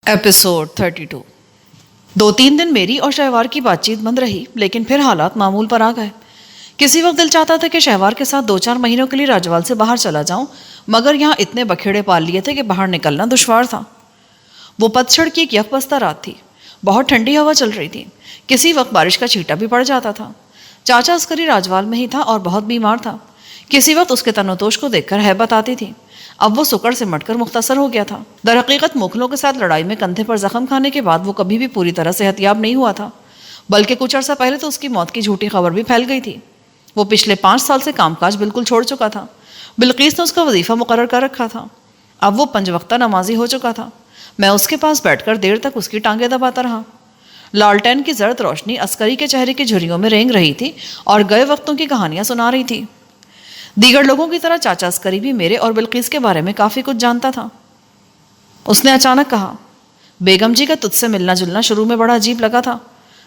Episode 32۔ 2-3 دن میری اور شہوار کی بات چیت بند رہی، لیکن پھر حالات معمول پر آ گئے۔ کسی وقت دل چاہتا تھا کہ شہوار کے ساتھ 2-4 مہینوں کے لیے راجوال سے باہر چلا جاؤں، مگر یہاں اتنے بکھیڑے پال لیے تھے کہ باہر نکلنا دشوار تھا۔ وہ پتجھڑ کی ایک یکبستہ رات تھی، بہت ٹھنڈی ہوا چل رہی تھی، کسی وقت بارش کا چھینٹا بھی پڑ جاتا تھا۔ چاچا عسکری راجوال میں ہی تھا اور بہت بیمار تھا، کسی وقت اس کے تن و توش کو دیکھ کر ہیبت آتی تھی، اب وہ سکڑ سے مٹ کر مختصر ہو گیا تھا۔ در حقیقت موکھلوں کے ساتھ لڑائی میں کندھے پر زخم کھانے کے بعد وہ کبھی بھی پوری طرح صحت یاب نہیں ہوا تھا، بلکہ کچھ عرصہ پہلے تو اس کی موت کی جھوٹی خبر بھی پھیل گئی تھی۔ وہ پچھلے 5 سال سے کام کاج بالکل چھوڑ چکا تھا، بلقیس نے اس کا وظیفہ مقرر کر رکھا تھا، اب وہ 5 وقتہ نمازی ہو چکا تھا۔ میں اس کے پاس بیٹھ کر دیر تک اس کی ٹانگیں دباتا رہا۔ لالٹین کی زرد روشنی عسکری کے چہرے کی جھریوں میں رینگ رہی تھی اور گئے وقتوں کی کہانیاں سنا رہی تھی۔ دیگر لوگوں کی طرح چاچا عسکری بھی میرے اور بلقیس کے بارے میں کافی کچھ جانتا تھا۔ اس نے اچانک کہا، بیگم جی کا تجھ سے ملنا جلنا شروع میں بڑا عجیب لگا تھا،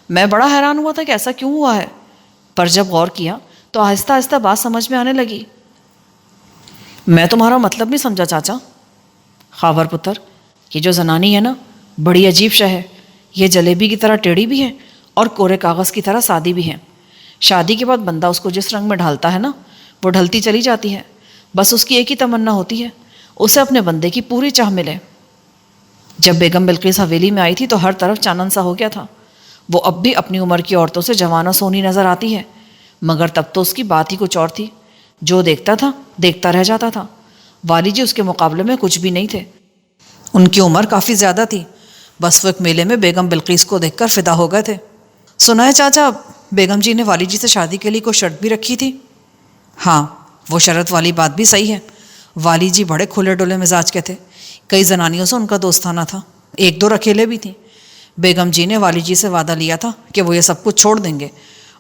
میں بڑا حیران ہوا تھا کہ ایسا کیوں ہوا ہے، پر جب غور کیا تو آہستہ آہستہ بات سمجھ میں آنے لگی۔ میں تمہارا مطلب نہیں سمجھا چاچا۔ خاور پتر، یہ جو زنانی ہے نا، بڑی عجیب شے ہے، یہ جلیبی کی طرح ٹیڑھی بھی ہے اور کورے کاغذ کی طرح سادی بھی ہے۔ شادی کے بعد بندہ اس کو جس رنگ میں ڈھالتا ہے نا، وہ ڈھلتی چلی جاتی ہے، بس اس کی ایک ہی تمنا ہوتی ہے، اسے اپنے بندے کی پوری چاہ ملے۔ جب بیگم بلقیس حویلی میں آئی تھی تو ہر طرف چانن سا ہو گیا تھا۔ وہ اب بھی اپنی عمر کی عورتوں سے جوان و سونی نظر آتی ہے، مگر تب تو اس کی بات ہی کچھ اور تھی، جو دیکھتا تھا دیکھتا رہ جاتا تھا۔ والی جی اس کے مقابلے میں کچھ بھی نہیں تھے، ان کی عمر کافی زیادہ تھی، بس وہ ایک میلے میں بیگم بلقیس کو دیکھ کر فدا ہو گئے تھے۔ سنا ہے چاچا، بیگم جی نے والی جی سے شادی کے لیے کوئی شرط بھی رکھی تھی؟ ہاں، وہ شرط والی بات بھی صحیح ہے، والی جی بڑے کھلے ڈولے مزاج کے تھے، کئی زنانیوں سے ان کا دوستانہ تھا، 1-2 اکیلے بھی تھیں۔ بیگم جی نے والی جی سے وعدہ لیا تھا کہ وہ یہ سب کچھ چھوڑ دیں گے،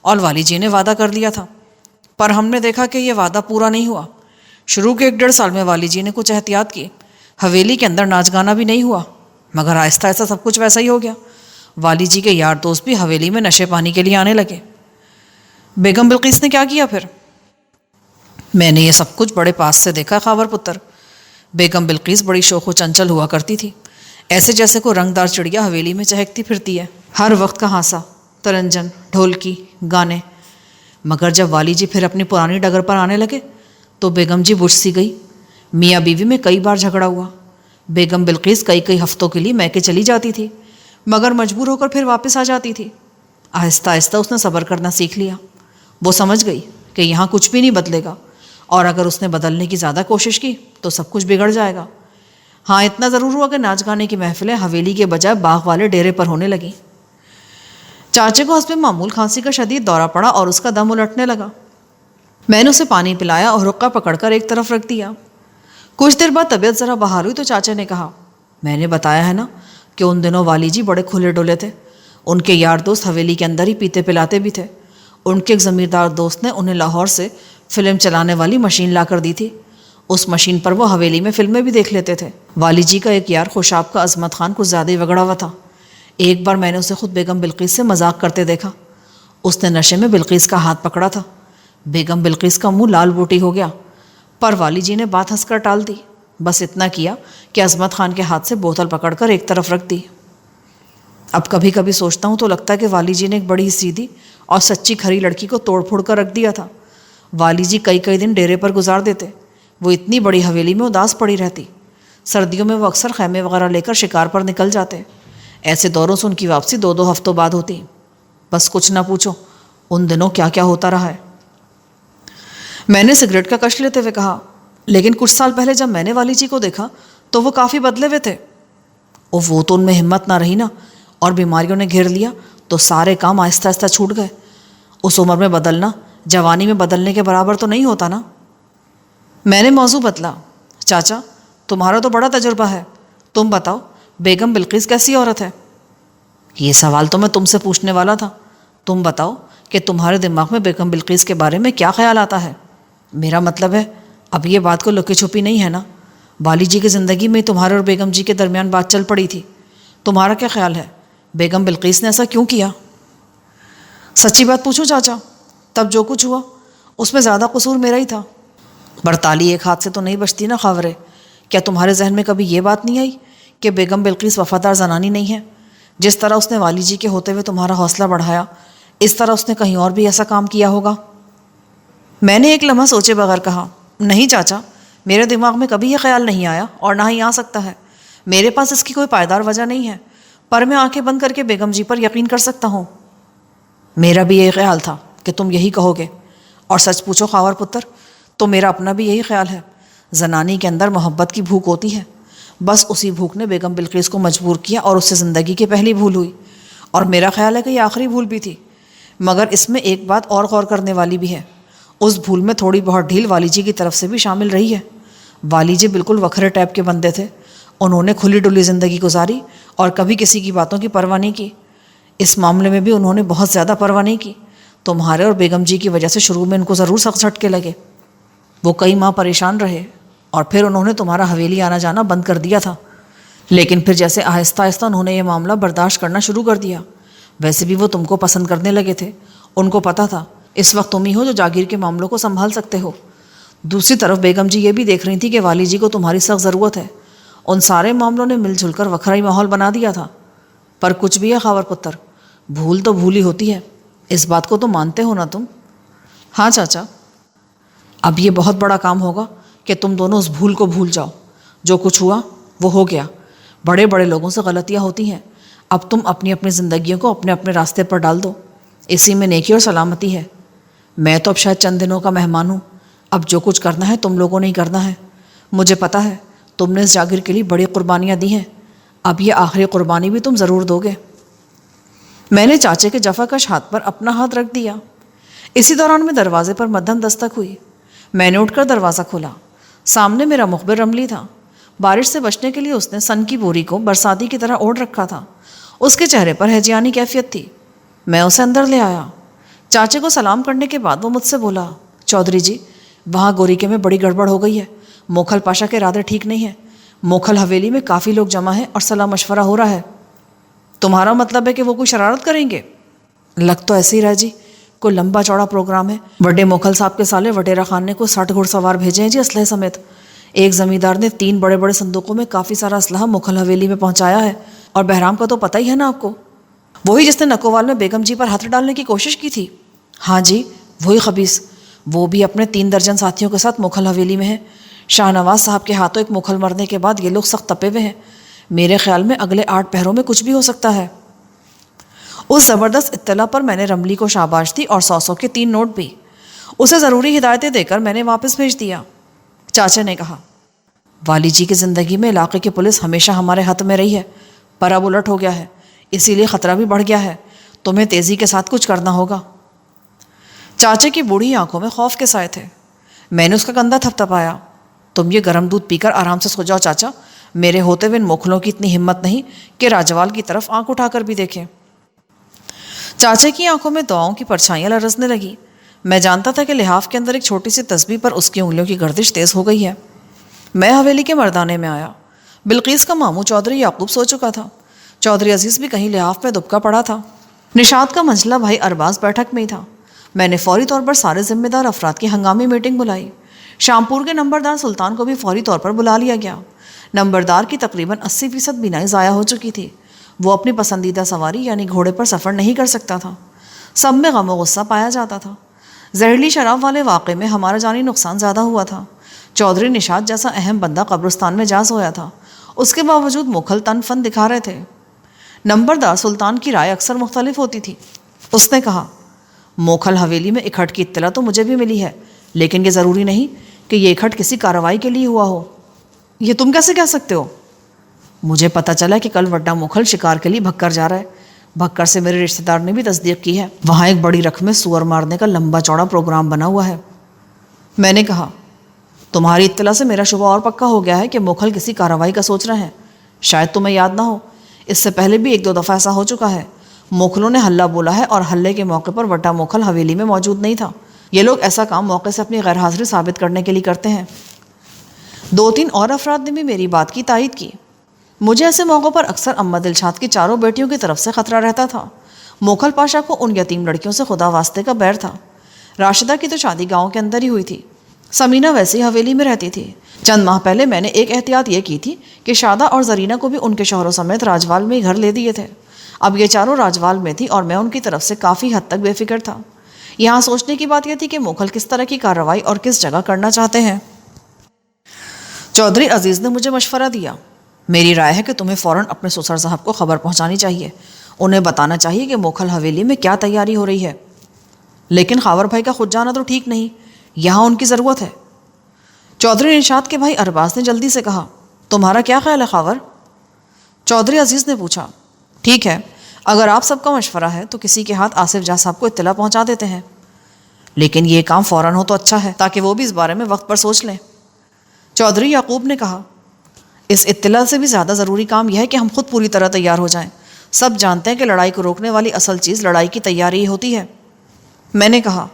اور والی جی نے وعدہ کر لیا تھا، پر ہم نے دیکھا کہ یہ وعدہ پورا نہیں ہوا۔ شروع کے 1-1.5 سال میں والی جی نے کچھ احتیاط کی، حویلی کے اندر ناچ گانا بھی نہیں ہوا، مگر آہستہ آہستہ سب کچھ ویسا ہی ہو گیا۔ والی جی کے یار دوست بھی حویلی میں نشے پانی کے لیے آنے لگے۔ بیگم بلقیس نے کیا کیا پھر؟ میں نے یہ سب کچھ بڑے پاس سے دیکھا خاور پتر۔ بیگم بلقیس بڑی شوخ و چنچل ہوا کرتی تھی، ایسے جیسے کوئی رنگ دار چڑیا حویلی میں چہکتی پھرتی ہے، ہر وقت کا ہانسا، ترنجن، ڈھولکی، گانے۔ مگر جب والی جی پھر اپنی پرانی ڈگر پر آنے لگے تو بیگم جی بجھ سی گئی۔ میاں بیوی میں کئی بار جھگڑا ہوا، بیگم بلقیس کئی ہفتوں کے لیے میکے چلی جاتی تھی، مگر مجبور ہو کر پھر واپس آ جاتی تھی۔ آہستہ آہستہ اس نے صبر کرنا سیکھ لیا، وہ سمجھ گئی کہ یہاں کچھ بھی نہیں بدلے گا، اور اگر اس نے بدلنے کی زیادہ کوشش کی تو سب کچھ بگڑ جائے گا۔ ہاں، اتنا ضرور ہوا کہ ناچ گانے کی محفلیں حویلی کے بجائے باغ والے ڈیرے پر ہونے لگیں۔ چاچے کو حسب معمول کھانسی کا شدید دورہ پڑا اور اس کا دم الٹنے لگا۔ میں نے اسے پانی پلایا اور رقہ پکڑ کر ایک طرف رکھ دیا۔ کچھ دیر بعد طبیعت ذرا بحال ہوئی تو چاچا نے کہا، میں نے بتایا ہے نا کہ ان دنوں والی جی بڑے کھلے ڈولے تھے، ان کے یار دوست حویلی کے اندر ہی پیتے پلاتے بھی تھے۔ ان کے ایک زمیندار دوست نے انہیں لاہور سے فلم چلانے والی مشین لا کر دی تھی، اس مشین پر وہ حویلی میں فلمیں بھی دیکھ لیتے تھے۔ والی جی کا ایک یار خوشاب کا عظمت خان کچھ زیادہ ہی وگڑا ہوا تھا، ایک بار میں نے اسے خود بیگم بلقیس سے مذاق کرتے دیکھا، اس نے نشے میں بلقیس کا ہاتھ پکڑا تھا، بیگم بلقیس کا منہ لال بوٹی ہو گیا، پر والی جی نے بات ہنس کر ٹال دی، بس اتنا کیا کہ عظمت خان کے ہاتھ سے بوتل پکڑ کر ایک طرف رکھ دی۔ اب کبھی کبھی سوچتا ہوں تو لگتا ہے کہ والی جی نے ایک بڑی سیدھی اور سچی کھری لڑکی کو توڑ پھوڑ کر رکھ دیا تھا۔ والی جی کئی دن ڈیرے پر گزار دیتے، وہ اتنی بڑی حویلی میں اداس پڑی رہتی، سردیوں میں وہ اکثر خیمے وغیرہ لے کر شکار پر نکل جاتے، ایسے دوروں سے ان کی واپسی 2-2 ہفتوں بعد ہوتی۔ بس کچھ نہ پوچھو ان دنوں کیا کیا ہوتا رہا ہے۔ میں نے سگریٹ کا کش لیتے ہوئے کہا، لیکن کچھ سال پہلے جب میں نے والی جی کو دیکھا تو وہ کافی بدلے ہوئے تھے۔ وہ تو ان میں ہمت نہ رہی نا، اور بیماریوں نے گھیر لیا تو سارے کام آہستہ آہستہ چھوٹ گئے۔ اس عمر میں بدلنا جوانی میں بدلنے کے برابر تو نہیں ہوتا نا۔ میں نے موضوع بدلا، چاچا تمہارا تو بڑا تجربہ ہے، تم بتاؤ بیگم بلقیس کیسی عورت ہے؟ یہ سوال تو میں تم سے پوچھنے والا تھا، تم بتاؤ کہ تمہارے دماغ میں بیگم بلقیس کے بارے میں کیا خیال آتا ہے؟ میرا مطلب ہے اب یہ بات کو لکی چھپی نہیں ہے نا، والی جی کی زندگی میں تمہارے اور بیگم جی کے درمیان بات چل پڑی تھی، تمہارا کیا خیال ہے بیگم بلقیس نے ایسا کیوں کیا؟ سچی بات پوچھو چاچا، تب جو کچھ ہوا اس میں زیادہ قصور میرا ہی تھا۔ برطالی ایک ہاتھ سے تو نہیں بچتی نا خاورے، کیا تمہارے ذہن میں کبھی یہ بات نہیں آئی کہ بیگم بلقیس وفادار زنانی نہیں ہے؟ جس طرح اس نے والی جی کے ہوتے ہوئے تمہارا حوصلہ بڑھایا، اس طرح اس نے کہیں اور بھی ایسا کام کیا ہوگا؟ میں نے ایک لمحہ سوچے بغیر کہا، نہیں چاچا، میرے دماغ میں کبھی یہ خیال نہیں آیا اور نہ ہی آ سکتا ہے۔ میرے پاس اس کی کوئی پائیدار وجہ نہیں ہے، پر میں آنکھیں بند کر کے بیگم جی پر یقین کر سکتا ہوں۔ میرا بھی یہی خیال تھا کہ تم یہی کہو گے، اور سچ پوچھو خاور پتر، تو میرا اپنا بھی یہی خیال ہے۔ زنانی کے اندر محبت کی بھوک ہوتی ہے، بس اسی بھوک نے بیگم بلقیس کو مجبور کیا اور اس سے زندگی کی پہلی بھول ہوئی، اور میرا خیال ہے کہ یہ آخری بھول بھی تھی۔ مگر اس میں ایک بات اور غور کرنے والی بھی ہے، اس بھول میں تھوڑی بہت ڈھیل والی جی کی طرف سے بھی شامل رہی ہے۔ والی جی بالکل وکھرے ٹائپ کے بندے تھے، انہوں نے کھلی ڈلی زندگی گزاری اور کبھی کسی کی باتوں کی پرواہ نہیں کی۔ اس معاملے میں بھی انہوں نے بہت زیادہ پرواہ نہیں کی۔ تمہارے اور بیگم جی کی وجہ سے شروع میں ان کو ضرور سخت جھٹکے لگے، وہ کئی ماہ پریشان رہے، اور پھر انہوں نے تمہارا حویلی آنا جانا بند کر دیا تھا، لیکن پھر جیسے آہستہ آہستہ انہوں نے یہ معاملہ برداشت کرنا شروع کر دیا۔ ویسے بھی وہ تم کو پسند کرنے لگے تھے، ان کو پتہ تھا اس وقت تم ہی ہو جو جاگیر کے معاملوں کو سنبھال سکتے ہو۔ دوسری طرف بیگم جی یہ بھی دیکھ رہی تھی کہ والی جی کو تمہاری سخت ضرورت ہے۔ ان سارے معاملوں نے مل جل کر وکھرائی ماحول بنا دیا تھا۔ پر کچھ بھی ہے خاور پتر، بھول تو بھول ہی ہوتی ہے، اس بات کو تو مانتے ہو نا تم؟ ہاں چاچا، اب یہ بہت بڑا کام ہوگا کہ تم دونوں اس بھول کو بھول جاؤ۔ جو کچھ ہوا وہ ہو گیا، بڑے بڑے لوگوں سے غلطیاں ہوتی ہیں، اب تم اپنی اپنی زندگیوں کو اپنے اپنے راستے پر ڈال دو، اسی میں نیکی اور سلامتی ہے۔ میں تو اب شاید چند دنوں کا مہمان ہوں، اب جو کچھ کرنا ہے تم لوگوں نے ہی کرنا ہے۔ مجھے پتہ ہے تم نے اس جاگیر کے لیے بڑی قربانیاں دی ہیں، اب یہ آخری قربانی بھی تم ضرور دو گے۔ میں نے چاچے کے جفاکش ہاتھ پر اپنا ہاتھ رکھ دیا۔ اسی دوران میں دروازے پر مدھم دستک ہوئی، میں نے اٹھ کر دروازہ کھولا۔ سامنے میرا مخبر رملی تھا۔ بارش سے بچنے کے لیے اس نے سن کی بوری کو برساتی کی طرح اوڑھ رکھا تھا، اس کے چہرے پر ہیجیانی کیفیت تھی۔ میں اسے اندر لے آیا۔ چاچے کو سلام کرنے کے بعد وہ مجھ سے بولا، چودھری جی، وہاں گوریکے میں بڑی گڑبڑ ہو گئی ہے، موکھل پاشا کے ارادے ٹھیک نہیں ہیں، موکھل حویلی میں کافی لوگ جمع ہیں اور صلاح مشورہ ہو رہا ہے۔ تمہارا مطلب ہے کہ وہ کوئی شرارت کریں گے؟ لگ تو ایسے ہی رہا جی، کوئی لمبا چوڑا پروگرام ہے۔ بڑے موکھل صاحب کے سالے وڈیرا خان نے کوئی 60 گھڑ سوار بھیجے ہیں جی اسلحے سمیت۔ ایک زمیندار نے 3 بڑے بڑے صندوقوں میں کافی سارا اسلحہ موکھل حویلی میں پہنچایا ہے، اور بہرام کا تو پتہ ہی ہے نا آپ کو، وہی جس نے نکوال میں بیگم جی پر ہاتھ ڈالنے کی کوشش کی تھی۔ ہاں جی، وہی خبیث، وہ بھی اپنے 3 درجن ساتھیوں کے ساتھ موکھل حویلی میں ہے۔ شاہ نواز صاحب کے ہاتھوں ایک موکھل مرنے کے بعد یہ لوگ سخت تپے ہوئے ہیں، میرے خیال میں اگلے 8 پہروں میں کچھ بھی ہو سکتا ہے۔ اس زبردست اطلاع پر میں نے رملی کو شاباش دی اور 100 کے 3 نوٹ بھی۔ اسے ضروری ہدایتیں دے کر میں نے واپس بھیج دیا۔ چاچا نے کہا، والی جی کی زندگی میں علاقے کی پولیس ہمیشہ ہمارے ہاتھ میں رہی ہے، پر اب الٹ ہو گیا ہے، اسی لیے خطرہ بھی بڑھ گیا ہے، تمہیں تیزی کے ساتھ کچھ کرنا ہوگا۔ چاچے کی بوڑھی آنکھوں میں خوف کے سائے تھے۔ میں نے اس کا کندھا تھپتھپایا۔ تم یہ گرم دودھ پی کر آرام سے سو جاؤ چاچا، میرے ہوتے ہوئے ان موکھلوں کی اتنی ہمت نہیں کہ راجوال کی طرف آنکھ اٹھا کر بھی دیکھیں۔ چاچے کی آنکھوں میں دعاؤں کی پرچھائیاں لرزنے لگی۔ میں جانتا تھا کہ لحاف کے اندر ایک چھوٹی سی تسبیح پر اس کی انگلیوں کی گردش تیز ہو گئی ہے۔ میں حویلی کے مردانے میں آیا۔ بلقیس کا ماموں چودھری یعقوب سو چکا تھا، چودھری عزیز بھی کہیں لحاف میں دبکا پڑا تھا، نشاط کا منجلا بھائی ارباز بیٹھک میں ہی تھا۔ میں نے فوری طور پر سارے ذمہ دار افراد کی ہنگامی میٹنگ بلائی۔ شامپور کے نمبردار سلطان کو بھی فوری طور پر بلا لیا گیا۔ نمبردار کی تقریباً 80% بینائی ضائع ہو چکی تھی، وہ اپنی پسندیدہ سواری یعنی گھوڑے پر سفر نہیں کر سکتا تھا۔ سب میں غم و غصہ پایا جاتا تھا۔ زہریلی شراب والے واقعے میں ہمارا جانی نقصان زیادہ ہوا تھا۔ چودھری نشاط جیسا اہم بندہ قبرستان میں جا سویا تھا، اس کے باوجود موکھل تن فن دکھا رہے تھے۔ نمبردار سلطان کی رائے اکثر مختلف ہوتی تھی۔ اس نے کہا، موکھل حویلی میں اکھٹ کی اطلاع تو مجھے بھی ملی ہے، لیکن یہ ضروری نہیں کہ یہ اکھٹ کسی کارروائی کے لیے ہوا ہو۔ یہ تم کیسے کہہ سکتے ہو؟ مجھے پتہ چلا کہ کل وڈا موکھل شکار کے لیے بھکر جا رہا ہے۔ بھکر سے میرے رشتہ دار نے بھی تصدیق کی ہے، وہاں ایک بڑی رقم میں سور مارنے کا لمبا چوڑا پروگرام بنا ہوا ہے۔ میں نے کہا، تمہاری اطلاع سے میرا شبہ اور پکا ہو گیا ہے کہ موکھل کسی کارروائی کا سوچ رہے ہیں۔ شاید تمہیں یاد نہ ہو، اس سے پہلے بھی 1-2 دفعہ ایسا ہو چکا ہے۔ موکھلوں نے حلہ بولا ہے اور حلے کے موقع پر وڈا موکھل حویلی میں موجود نہیں تھا۔ یہ لوگ ایسا کام موقع سے اپنی غیر حاضری ثابت کرنے کے لیے کرتے ہیں۔ 2-3 اور افراد نے بھی میری بات کی تائید کی۔ مجھے ایسے موقعوں پر اکثر اماں دلشاد کی 4 بیٹیوں کی طرف سے خطرہ رہتا تھا۔ موکھل پاشا کو ان یتیم لڑکیوں سے خدا واسطے کا بیر تھا۔ راشدہ کی تو شادی گاؤں کے اندر ہی ہوئی تھی، سمینہ ویسے ہی حویلی میں رہتی تھی، چند ماہ پہلے میں نے ایک احتیاط یہ کی تھی کہ شادہ اور زرینہ کو بھی ان کے شوہروں سمیت راجوال میں ہی گھر لے دیے تھے۔ اب یہ چاروں راجوال میں تھی اور میں ان کی طرف سے کافی حد تک بے فکر تھا۔ یہاں سوچنے کی بات یہ تھی کہ موکھل کس طرح کی کارروائی اور کس جگہ کرنا چاہتے ہیں۔ چودھری عزیز نے مجھے مشورہ دیا۔ میری رائے ہے کہ تمہیں فوراً اپنے سسر صاحب کو خبر پہنچانی چاہیے، انہیں بتانا چاہیے کہ موکھل حویلی میں کیا تیاری ہو رہی ہے۔ لیکن خاور بھائی کا خود جانا تو ٹھیک نہیں، یہاں ان کی ضرورت ہے۔ چودھری نشاط کے بھائی ارباز نے جلدی سے کہا، تمہارا کیا خیال ہے خاور؟ چودھری عزیز نے پوچھا، ٹھیک ہے، اگر آپ سب کا مشورہ ہے تو کسی کے ہاتھ آصف جاں صاحب کو اطلاع پہنچا دیتے ہیں، لیکن یہ کام فوراً ہو تو اچھا ہے تاکہ وہ بھی اس بارے میں وقت پر سوچ لیں۔ چودھری یعقوب نے کہا، اس اطلاع سے بھی زیادہ ضروری کام یہ ہے کہ ہم خود پوری طرح تیار ہو جائیں۔ سب جانتے ہیں کہ لڑائی کو روکنے والی اصل چیز لڑائی کی تیاری ہی ہوتی ہے۔ میں نے کہا،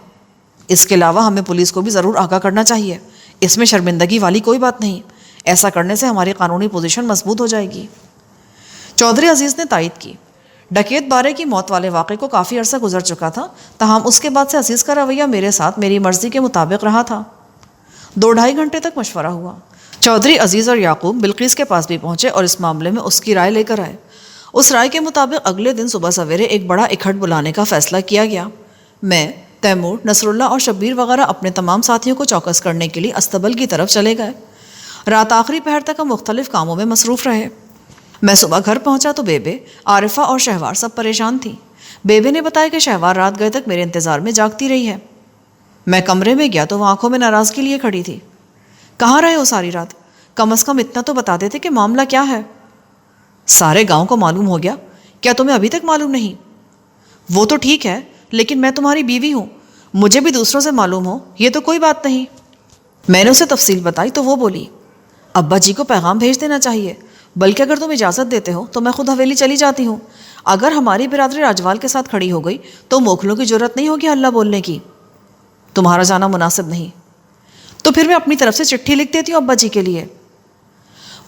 اس کے علاوہ ہمیں پولیس کو بھی ضرور آگاہ کرنا چاہیے، اس میں شرمندگی والی کوئی بات نہیں، ایسا کرنے سے ہماری قانونی پوزیشن مضبوط ہو جائے گی۔ چودھری عزیز نے تائید کی۔ ڈکیت بارے کی موت والے واقعے کو کافی عرصہ گزر چکا تھا، تاہم اس کے بعد سے عزیز کا رویہ میرے ساتھ میری مرضی کے مطابق رہا تھا۔ 2-2.5 گھنٹے تک مشورہ ہوا۔ چودھری عزیز اور یعقوب بلقیس کے پاس بھی پہنچے اور اس معاملے میں اس کی رائے لے کر آئے۔ اس رائے کے مطابق اگلے دن صبح سویرے ایک بڑا اکھٹ بلانے کا فیصلہ کیا گیا۔ میں، تیمور، نصر اللہ اور شبیر وغیرہ اپنے تمام ساتھیوں کو چوکس کرنے کے لیے استبل کی طرف چلے گئے۔ رات آخری پہر تک ہم مختلف کاموں میں مصروف رہے۔ میں صبح گھر پہنچا تو بیبے، عارفہ اور شہوار سب پریشان تھیں۔ بیبے نے بتایا کہ شہوار رات گئے تک میرے انتظار میں جاگتی رہی ہے۔ میں کمرے میں گیا تو وہ آنکھوں میں ناراضگی لیے کھڑی تھی۔ کہاں رہے ہو ساری رات؟ کم از کم اتنا تو بتا دیتے کہ معاملہ کیا ہے۔ سارے گاؤں کو معلوم ہو گیا، کیا تمہیں ابھی تک معلوم نہیں؟ وہ تو ٹھیک ہے، لیکن میں تمہاری بیوی ہوں، مجھے بھی دوسروں سے معلوم ہو یہ تو کوئی بات نہیں۔ میں نے اسے تفصیل بتائی تو وہ بولی، ابا جی کو پیغام بھیج دینا چاہیے، بلکہ اگر تم اجازت دیتے ہو تو میں خود حویلی چلی جاتی ہوں۔ اگر ہماری برادری راجوال کے ساتھ کھڑی ہو گئی تو موکھلوں کی جرت نہیں ہوگی ہلہ بولنے کی۔ تمہارا جانا مناسب نہیں تو پھر میں اپنی طرف سے چٹھی لکھ دیتی ہوں ابا جی کے لیے۔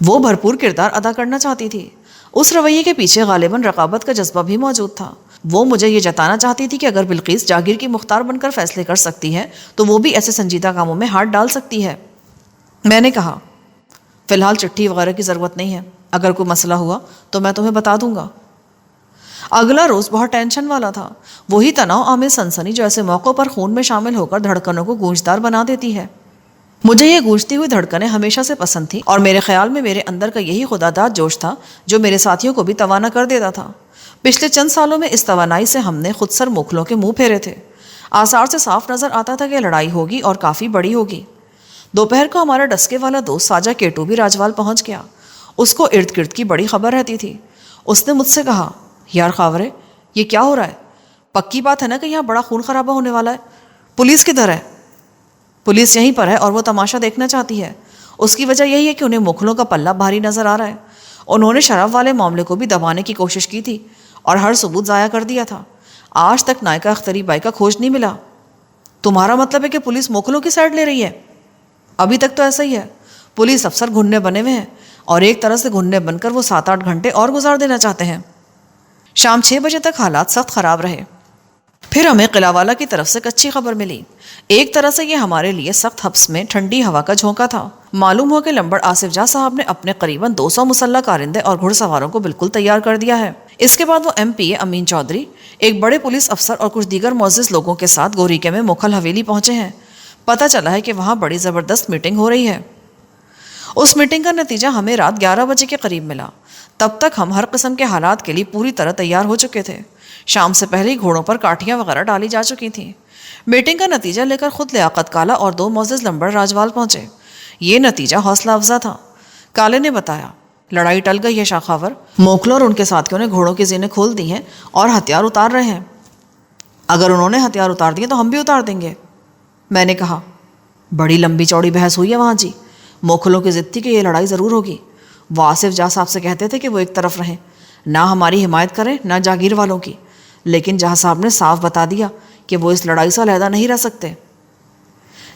وہ بھرپور کردار ادا کرنا چاہتی تھی۔ اس رویے کے پیچھے غالباً رقابت کا جذبہ بھی موجود تھا۔ وہ مجھے یہ جتانا چاہتی تھی کہ اگر بلقیس جاگیر کی مختار بن کر فیصلے کر سکتی ہے تو وہ بھی ایسے سنجیدہ کاموں میں ہاتھ ڈال سکتی ہے۔ میں نے کہا، فی الحال چٹھی وغیرہ کی ضرورت نہیں ہے، اگر کوئی مسئلہ ہوا تو میں تمہیں بتا دوں گا۔ اگلا روز بہت ٹینشن والا تھا، وہی تناؤ آمیز سنسنی جو ایسے موقعوں پر خون میں شامل ہو کر دھڑکنوں کو گونجدار بنا دیتی ہے۔ مجھے یہ گونجتی ہوئی دھڑکنیں ہمیشہ سے پسند تھیں اور میرے خیال میں میرے اندر کا یہی خداداد جوش تھا جو میرے ساتھیوں کو بھی توانا کر دیتا تھا۔ پچھلے چند سالوں میں اس توانائی سے ہم نے خود سر موکھلوں کے منہ پھیرے تھے۔ آثار سے صاف نظر آتا تھا کہ لڑائی ہوگی اور کافی بڑی ہوگی۔ دوپہر کو ہمارا ڈسکے والا دوست ساجہ کیٹو بھی راجوال پہنچ گیا۔ اس کو ارد گرد کی بڑی خبر رہتی تھی۔ اس نے مجھ سے کہا، یار خاورے، یہ کیا ہو رہا ہے؟ پکی بات ہے نا کہ یہاں بڑا خون خرابہ ہونے والا ہے؟ پولیس کدھر ہے؟ پولیس یہیں پر ہے اور وہ تماشا دیکھنا چاہتی ہے۔ اس کی وجہ یہی ہے کہ انہیں موکھلوں کا پلہ بھاری نظر آ رہا ہے۔ انہوں نے شراب والے معاملے کو بھی دبانے کی کوشش کی تھی اور ہر ثبوت ضائع کر دیا تھا۔ آج تک نائکا اختری بائی کا کھوج نہیں ملا۔ تمہارا مطلب ہے کہ پولیس موکھلوں کی سائڈ لے رہی ہے؟ ابھی تک تو ایسا ہی ہے۔ پولیس افسر گھننے بنے ہوئے ہیں اور ایک طرح سے گھننے بن کر وہ 7-8 گھنٹے اور گزار دینا چاہتے ہیں۔ شام 6 بجے تک حالات سخت خراب رہے۔ پھر ہمیں قلعہ والا کی طرف سے اچھی خبر ملی۔ ایک طرح سے یہ ہمارے لیے سخت حبس میں ٹھنڈی ہوا کا جھونکا تھا۔ معلوم ہو کہ لمبڑ آصف جاں صاحب نے اپنے قریباً 200 مسلح کارندے اور گھڑ سواروں کو بالکل تیار کر دیا ہے۔ اس کے بعد وہ MP امین چودھری، ایک بڑے پولیس افسر اور کچھ دیگر معزز لوگوں کے ساتھ گوریکے میں موکھل حویلی پہنچے ہیں۔ پتہ چلا ہے کہ وہاں بڑی زبردست میٹنگ ہو رہی ہے۔ اس میٹنگ کا نتیجہ ہمیں رات 11 بجے کے قریب ملا۔ تب تک ہم ہر قسم کے حالات کے لیے پوری طرح تیار ہو چکے تھے۔ شام سے پہلے گھوڑوں پر کاٹھیاں وغیرہ ڈالی جا چکی تھیں۔ میٹنگ کا نتیجہ لے کر خود لیاقت کالا اور 2 معزز لمبڑ راجوال پہنچے۔ یہ نتیجہ حوصلہ افزا تھا۔ کالے نے بتایا، لڑائی ٹل گئی ہے شاخاور، موکھلوں اور ان کے ساتھیوں نے گھوڑوں کی زینیں کھول دی ہیں اور ہتھیار اتار رہے ہیں۔ اگر انہوں نے ہتھیار اتار دیے تو ہم بھی اتار دیں گے۔ میں نے کہا، بڑی لمبی چوڑی بحث ہوئی ہے وہاں جی۔ موکھلوں کی ضد تھی کہ یہ لڑائی ضرور ہوگی۔ وہ آصف جاں صاحب سے کہتے تھے کہ وہ ایک طرف رہیں، نہ ہماری حمایت کریں نہ جاگیر والوں کی، لیکن جہاں صاحب نے صاف بتا دیا کہ وہ اس لڑائی سے علیحدہ نہیں رہ سکتے۔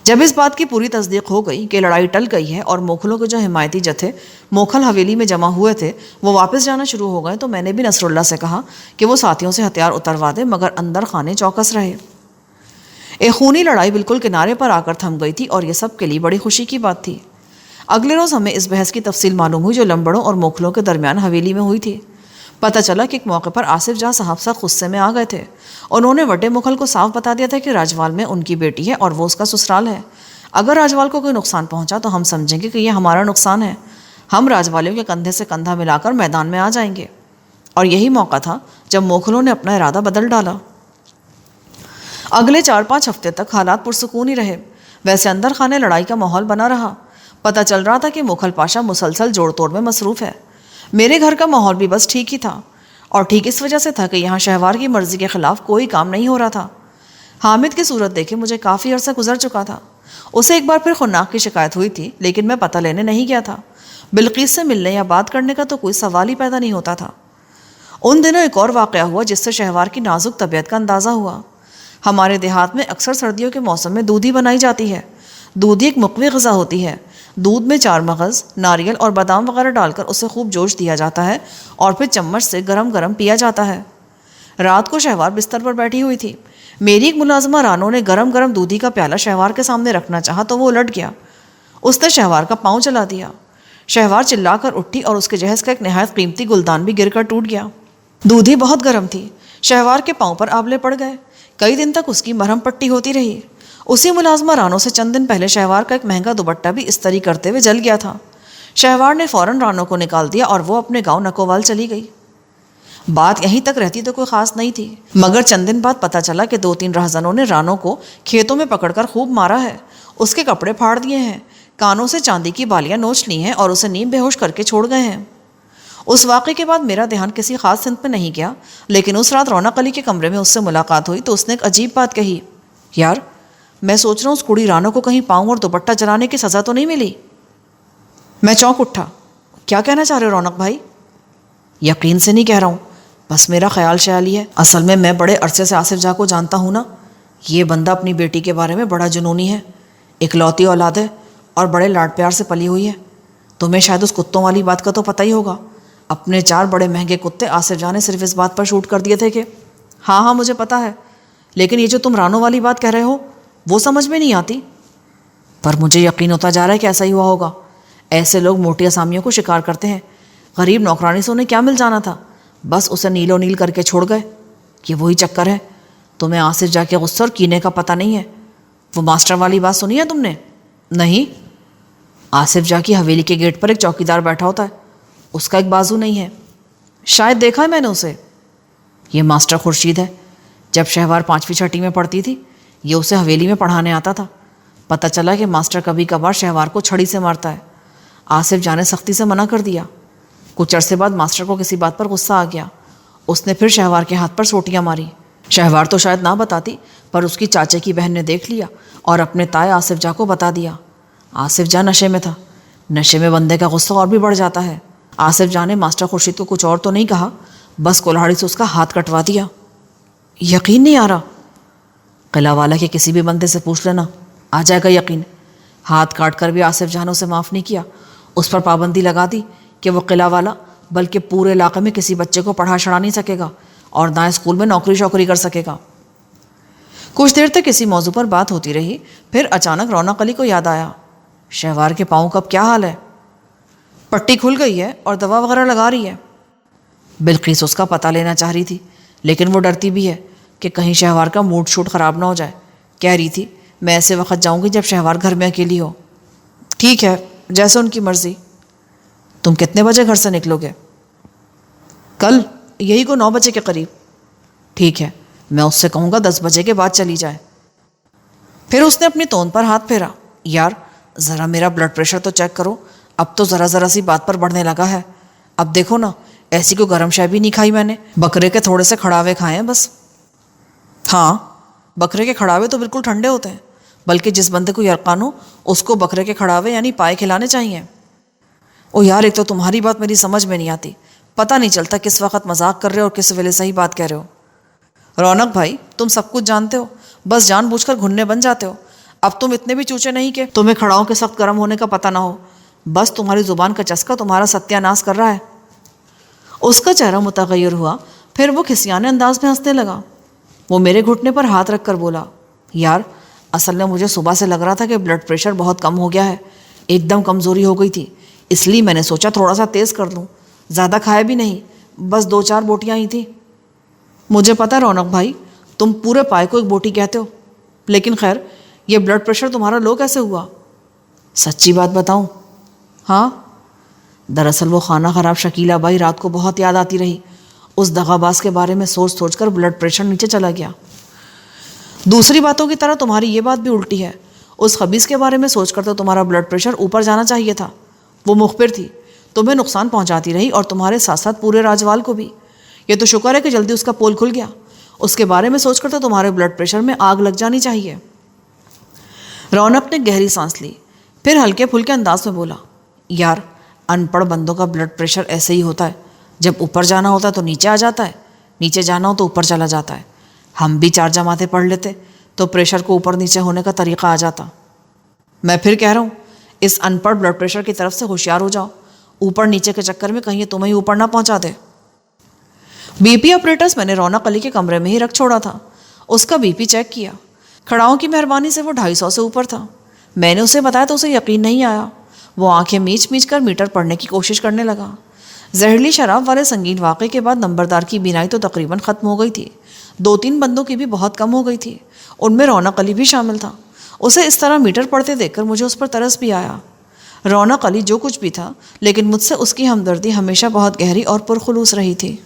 جب اس بات کی پوری تصدیق ہو گئی کہ لڑائی ٹل گئی ہے اور موکھلوں کے جو حمایتی جتھے موکھل حویلی میں جمع ہوئے تھے وہ واپس جانا شروع ہو گئے، تو میں نے بھی نصر اللہ سے کہا کہ وہ ساتھیوں سے ہتھیار اتروا دے، مگر اندر خانے چوکس رہے۔ ایک خونی لڑائی بالکل کنارے پر آ کر تھم گئی تھی اور یہ سب کے لیے بڑی خوشی کی بات تھی۔ اگلے روز ہمیں اس بحث کی تفصیل معلوم ہوئی جو لمبڑوں اور موکھلوں کے درمیان حویلی میں ہوئی تھی۔ پتہ چلا کہ ایک موقع پر آصف جاں صاحب سخت غصے میں آ گئے تھے۔ انہوں نے وڈے مغل کو صاف بتا دیا تھا کہ راجوال میں ان کی بیٹی ہے اور وہ اس کا سسرال ہے۔ اگر راجوال کو کوئی نقصان پہنچا تو ہم سمجھیں گے کہ یہ ہمارا نقصان ہے، ہم راجوالیوں کے کندھے سے کندھا ملا کر میدان میں آ جائیں گے۔ اور یہی موقع تھا جب موکھلوں نے اپنا ارادہ بدل ڈالا۔ اگلے 4-5 ہفتے تک حالات پرسکون ہی رہے، ویسے اندر خانے لڑائی کا ماحول بنا رہا۔ پتہ چل رہا تھا کہ موکھل پاشا مسلسل جوڑ توڑ میں مصروف ہے۔ میرے گھر کا ماحول بھی بس ٹھیک ہی تھا، اور ٹھیک اس وجہ سے تھا کہ یہاں شہوار کی مرضی کے خلاف کوئی کام نہیں ہو رہا تھا۔ حامد کی صورت دیکھے مجھے کافی عرصہ گزر چکا تھا۔ اسے ایک بار پھر خناق کی شکایت ہوئی تھی، لیکن میں پتہ لینے نہیں گیا تھا۔ بلقیس سے ملنے یا بات کرنے کا تو کوئی سوال ہی پیدا نہیں ہوتا تھا۔ ان دنوں ایک اور واقعہ ہوا جس سے شہوار کی نازک طبیعت کا اندازہ ہوا۔ ہمارے دیہات میں اکثر سردیوں کے موسم میں دودھی بنائی جاتی ہے۔ دودھی ایک مقوی غذا ہوتی ہے۔ دودھ میں 4 مغز، ناریل اور بادام وغیرہ ڈال کر اسے خوب جوش دیا جاتا ہے اور پھر چمچ سے گرم گرم پیا جاتا ہے۔ رات کو شہوار بستر پر بیٹھی ہوئی تھی۔ میری ایک ملازمہ رانو نے گرم گرم دودھی کا پیالہ شہوار کے سامنے رکھنا چاہا تو وہ الٹ گیا۔ اس نے شہوار کا پاؤں چلا دیا۔ شہوار چلا کر اٹھی اور اس کے جہیز کا ایک نہایت قیمتی گلدان بھی گر کر ٹوٹ گیا۔ دودھی بہت گرم تھی، شہوار کے پاؤں پر آبلے پڑ گئے۔ کئی دن تک اس کی مرہم پٹی ہوتی رہی۔ اسی ملازمہ رانو سے چند دن پہلے شہوار کا ایک مہنگا دوپٹہ بھی استری کرتے ہوئے جل گیا تھا۔ شہوار نے فوراً رانو کو نکال دیا اور وہ اپنے گاؤں نکوال چلی گئی۔ بات یہیں تک رہتی تو کوئی خاص نہیں تھی، مگر چند دن بعد پتہ چلا کہ 2-3 رہزنوں نے رانو کو کھیتوں میں پکڑ کر خوب مارا ہے، اس کے کپڑے پھاڑ دیے ہیں، کانوں سے چاندی کی بالیاں نوچ لی ہیں اور اسے نیم بے ہوش کر کے چھوڑ گئے ہیں۔ اس واقعے کے بعد میرا دھیان کسی خاص سمت میں نہیں گیا، لیکن اس رات رونق علی کے کمرے میں اس سے ملاقات ہوئی تو اس نے ایک عجیب بات کہی۔ یار، میں سوچ رہا ہوں اس کڑی رانو کو کہیں پاؤں اور دوپٹہ جلانے کی سزا تو نہیں ملی؟ میں چونک اٹھا۔ کیا کہنا چاہ رہے ہو رونق بھائی؟ یقین سے نہیں کہہ رہا ہوں، بس میرا خیال ہی ہے۔ اصل میں بڑے عرصے سے آصف جاں کو جانتا ہوں نا۔ یہ بندہ اپنی بیٹی کے بارے میں بڑا جنونی ہے، اکلوتی اولاد ہے اور بڑے لاڈ پیار سے پلی ہوئی ہے۔ تمہیں شاید اس کتوں والی بات کا تو پتہ ہی ہوگا۔ اپنے 4 بڑے مہنگے کتے آصف جاں نے صرف اس بات پر شوٹ کر دیے تھے کہ ہاں مجھے پتہ ہے، لیکن یہ جو تم رانو والی بات کہہ رہے ہو وہ سمجھ میں نہیں آتی۔ پر مجھے یقین ہوتا جا رہا ہے کہ ایسا ہی ہوا ہوگا۔ ایسے لوگ موٹی اسامیوں کو شکار کرتے ہیں۔ غریب نوکرانی سے انہیں کیا مل جانا تھا، بس اسے نیلو نیل کر کے چھوڑ گئے۔ یہ وہی چکر ہے۔ تمہیں آصف جاں کے غصے اور کینے کا پتہ نہیں ہے۔ وہ ماسٹر والی بات سنی ہے تم نے؟ نہیں۔ آصف جاں کی حویلی کے گیٹ پر ایک چوکیدار بیٹھا ہوتا ہے، اس کا ایک بازو نہیں ہے۔ شاید دیکھا ہے میں نے اسے۔ یہ ماسٹر خورشید ہے۔ جب شہوار 5ویں 6ٹھی میں پڑھتی تھی یہ اسے حویلی میں پڑھانے آتا تھا۔ پتہ چلا کہ ماسٹر کبھی کبھار شہوار کو چھڑی سے مارتا ہے۔ آصف جاں نے سختی سے منع کر دیا۔ کچھ عرصے بعد ماسٹر کو کسی بات پر غصہ آ گیا، اس نے پھر شہوار کے ہاتھ پر سوٹیاں ماری۔ شہوار تو شاید نہ بتاتی، پر اس کی چاچے کی بہن نے دیکھ لیا اور اپنے تائے آصف جاں کو بتا دیا۔ آصف جاں نشے میں تھا۔ نشے میں بندے کا غصہ اور بھی بڑھ جاتا ہے۔ آصف جاں نے ماسٹر خورشید کو کچھ اور تو نہیں کہا، بس کلہاڑی سے اس کا ہاتھ کٹوا دیا۔ یقین نہیں آ رہا؟ قلعہ والا کے کسی بھی بندے سے پوچھ لینا، آ جائے گا یقین۔ ہاتھ کاٹ کر بھی آصف جاں نے اسے معاف نہیں کیا۔ اس پر پابندی لگا دی کہ وہ قلعہ والا بلکہ پورے علاقے میں کسی بچے کو پڑھا چھڑا نہیں سکے گا اور نہ اسکول میں نوکری شوکری کر سکے گا۔ کچھ دیر تک کسی موضوع پر بات ہوتی رہی، پھر اچانک رونق علی کو یاد آیا، شہوار کے پاؤں کا اب کیا حال ہے؟ پٹی کھل گئی ہے اور دوا وغیرہ لگا رہی ہے۔ بلقیس اس کا پتہ لینا چاہ رہی تھی، لیکن وہ ڈرتی بھی ہے کہ کہیں شہوار کا موڈ شوٹ خراب نہ ہو جائے۔ کہہ رہی تھی میں ایسے وقت جاؤں گی جب شہوار گھر میں اکیلی ہو۔ ٹھیک ہے، جیسے ان کی مرضی۔ تم کتنے بجے گھر سے نکلو گے؟ کل یہی کو 9 بجے کے قریب۔ ٹھیک ہے، میں اس سے کہوں گا 10 بجے کے بعد چلی جائے۔ پھر اس نے اپنی توند پر ہاتھ پھیرا۔ یار ذرا میرا بلڈ پریشر تو چیک کرو، اب تو ذرا سی بات پر بڑھنے لگا ہے۔ اب دیکھو نا، ایسی کوئی گرم شے بھی نہیں کھائی میں نے، بکرے کے تھوڑے سے کھڑاوے کھائے ہیں بس۔ ہاں، بکرے کے کھڑاوے تو بالکل ٹھنڈے ہوتے ہیں، بلکہ جس بندے کو یرقان ہو اس کو بکرے کے کھڑاوے یعنی پائے کھلانے چاہیے۔ او یار، ایک تو تمہاری بات میری سمجھ میں نہیں آتی، پتہ نہیں چلتا کس وقت مذاق کر رہے ہو اور کس ویلے صحیح بات کہہ رہے ہو۔ رونق بھائی، تم سب کچھ جانتے ہو، بس جان بوجھ کر گھننے بن جاتے ہو۔ اب تم اتنے بھی چوچے نہیں کہ تمہیں کھڑاؤں کے سخت گرم ہونے کا پتہ نہ ہو، بس تمہاری زبان کا چسکا تمہارا ستیہ ناش کر رہا ہے۔ اس کا چہرہ متغیر ہوا، پھر وہ کھسیانے انداز میں ہنسنے لگا۔ وہ میرے گھٹنے پر ہاتھ رکھ کر بولا، یار اصل میں مجھے صبح سے لگ رہا تھا کہ بلڈ پریشر بہت کم ہو گیا ہے، ایک دم کمزوری ہو گئی تھی، اس لیے میں نے سوچا تھوڑا سا تیز کر لوں. زیادہ کھایا بھی نہیں، بس 2-4 بوٹیاں ہی تھیں. مجھے پتا رونق بھائی، تم پورے پائے کو ایک بوٹی کہتے ہو، لیکن خیر یہ بلڈ پریشر تمہارا لو کیسے ہوا؟ سچی بات بتاؤں؟ ہاں. دراصل وہ خانہ خراب شکیلہ بائی رات کو بہت یاد آتی رہی. اس دغا باز کے بارے میں سوچ سوچ کر بلڈ پریشر نیچے چلا گیا. دوسری باتوں کی طرح تمہاری یہ بات بھی الٹی ہے. اس خبیث کے بارے میں سوچ کر تو تمہارا بلڈ پریشر اوپر جانا چاہیے تھا. وہ مخبر تھی، تمہیں نقصان پہنچاتی رہی اور تمہارے ساتھ ساتھ پورے راجوال کو بھی. یہ تو شکر ہے کہ جلدی اس کا پول کھل گیا. اس کے بارے میں سوچ کر تو تمہارے بلڈ پریشر میں آگ لگ جانی چاہیے. رونق نے گہری سانس لی، پھر ہلکے پھلکے انداز میں بولا، یار ان پڑھ بندوں کا بلڈ پریشر ایسے ہی ہوتا ہے. جب اوپر جانا ہوتا ہے تو نیچے آ جاتا ہے، نیچے جانا ہو تو اوپر چلا جاتا ہے. ہم بھی 4 جماعتیں پڑھ لیتے تو پریشر کو اوپر نیچے ہونے کا طریقہ آ جاتا. میں پھر کہہ رہا ہوں، اس ان پڑھ بلڈ پریشر کی طرف سے ہوشیار ہو جاؤ. اوپر نیچے کے چکر میں کہیں تمہیں اوپر نہ پہنچا دے. بی پی آپریٹرز میں نے رونق علی کے کمرے میں ہی رکھ چھوڑا تھا. اس کا بی پی چیک کیا. کھڑاؤں کی مہربانی سے وہ 250 سے اوپر تھا. میں نے اسے بتایا تو اسے یقین نہیں آیا. وہ آنکھیں میچ میچ کر میٹر پڑھنے کی کوشش کرنے لگا. زہریلی شراب والے سنگین واقعے کے بعد نمبردار کی بینائی تو تقریباً ختم ہو گئی تھی. 2-3 بندوں کی بھی بہت کم ہو گئی تھی. ان میں رونق علی بھی شامل تھا. اسے اس طرح میٹر پڑھتے دیکھ کر مجھے اس پر ترس بھی آیا. رونق علی جو کچھ بھی تھا، لیکن مجھ سے اس کی ہمدردی ہمیشہ بہت گہری اور پرخلوص رہی تھی.